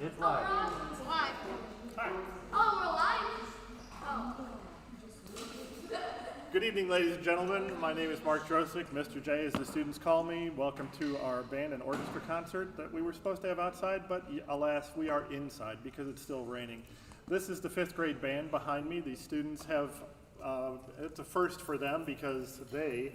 It's live. It's live. Hi. Oh, we're live? Oh. Good evening, ladies and gentlemen. My name is Mark Drosick. Mr. J, as the students call me. Welcome to our band and orchestra concert that we were supposed to have outside, but alas, we are inside because it's still raining. This is the 5th grade band behind me. These students have, it's a first for them because they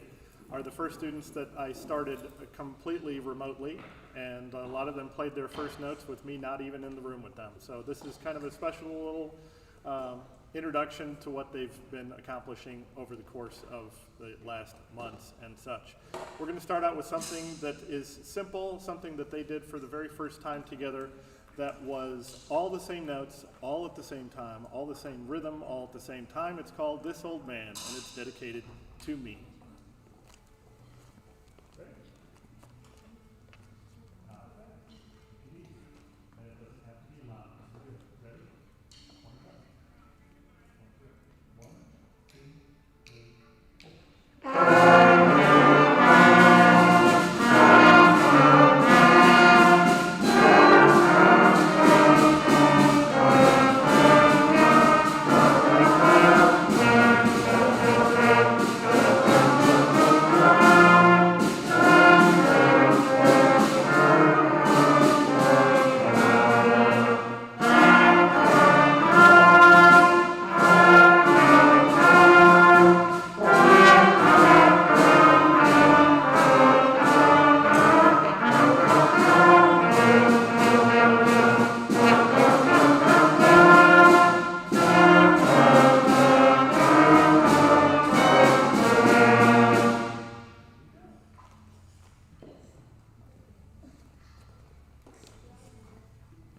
are the first students that I started completely remotely, and a lot of them played their first notes with me not even in the room with them. So this is kind of a special little introduction to what they've been accomplishing over the course of the last months and such. We're going to start out with something that is simple, something that they did for the very first time together that was all the same notes, all at the same time, all the same rhythm, all at the same time. It's called This Old Man, and it's dedicated to me.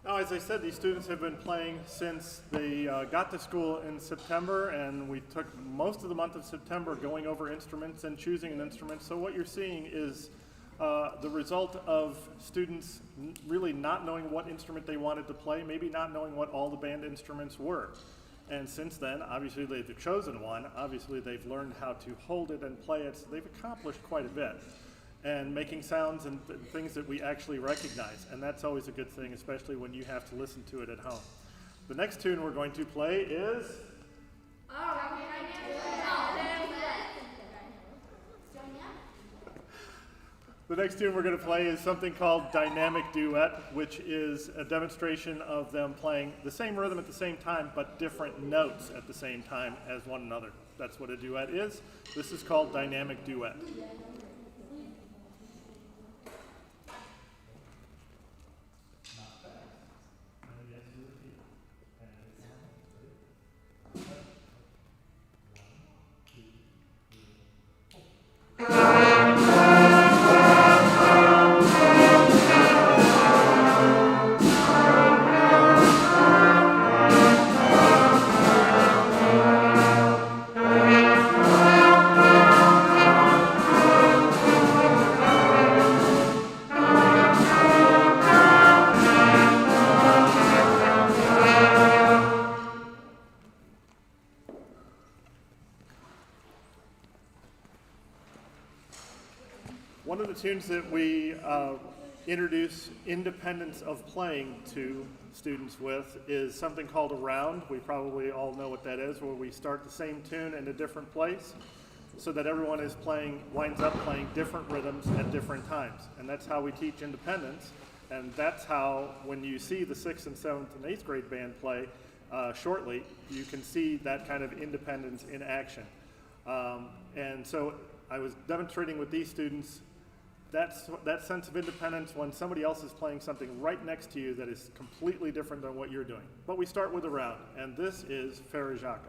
Now, as I said, these students have been playing since they got to school in September, and we took most of the month of September going over instruments and choosing an instrument. So what you're seeing is the result of students really not knowing what instrument they wanted to play, maybe not knowing what all the band instruments were. And since then, obviously they've chosen one, obviously they've learned how to hold it and play it, so they've accomplished quite a bit. And making sounds and things that we actually recognize. And that's always a good thing, especially when you have to listen to it at home. The next tune we're going to play is... The next tune we're going to play is something called Dynamic Duet, which is a demonstration of them playing the same rhythm at the same time, but different notes at the same time as one another. That's what a duet is. This is called Dynamic Duet. One of the tunes that we introduce independence of playing to students with is something called a round. We probably all know what that is, where we start the same tune in a different place so that everyone is winds up playing different rhythms at different times. And that's how we teach independence. And that's how, when you see the 6th and 7th and 8th grade band play shortly, you can see that kind of independence in action. And so I was demonstrating with these students that sense of independence when somebody else is playing something right next to you that is completely different than what you're doing. But we start with a round, and this is Farajaka.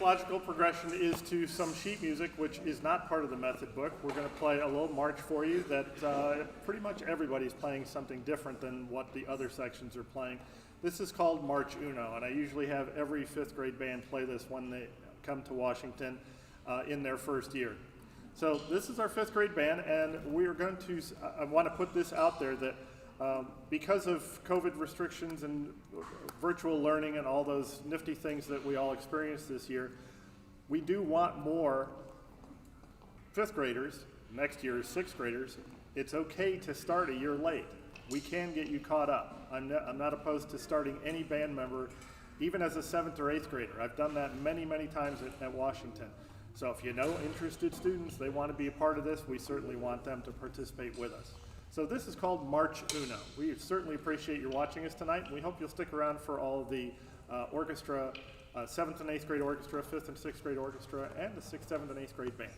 logical progression is to some sheet music, which is not part of the method book. We're going to play a little march for you that pretty much everybody's playing something different than what the other sections are playing. This is called March Uno, and I usually have every 5th grade band play this when they come to Washington in their first year. So this is our 5th grade band, and we are going to, I want to put this out there that because of COVID restrictions and virtual learning and all those nifty things that we all experienced this year, we do want more 5th graders, next year's 6th graders. It's okay to start a year late. We can get you caught up. I'm not opposed to starting any band member, even as a 7th or 8th grader. I've done that many, many times at Washington. So if you know interested students, they want to be a part of this, we certainly want them to participate with us. So this is called March Uno. We certainly appreciate your watching us tonight, and we hope you'll stick around for all of the orchestra, 7th and 8th grade orchestra, 5th and 6th grade orchestra, and the 6th, 7th, and 8th grade band.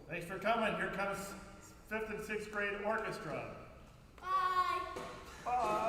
Thanks for coming. Here comes 5th and 6th grade orchestra.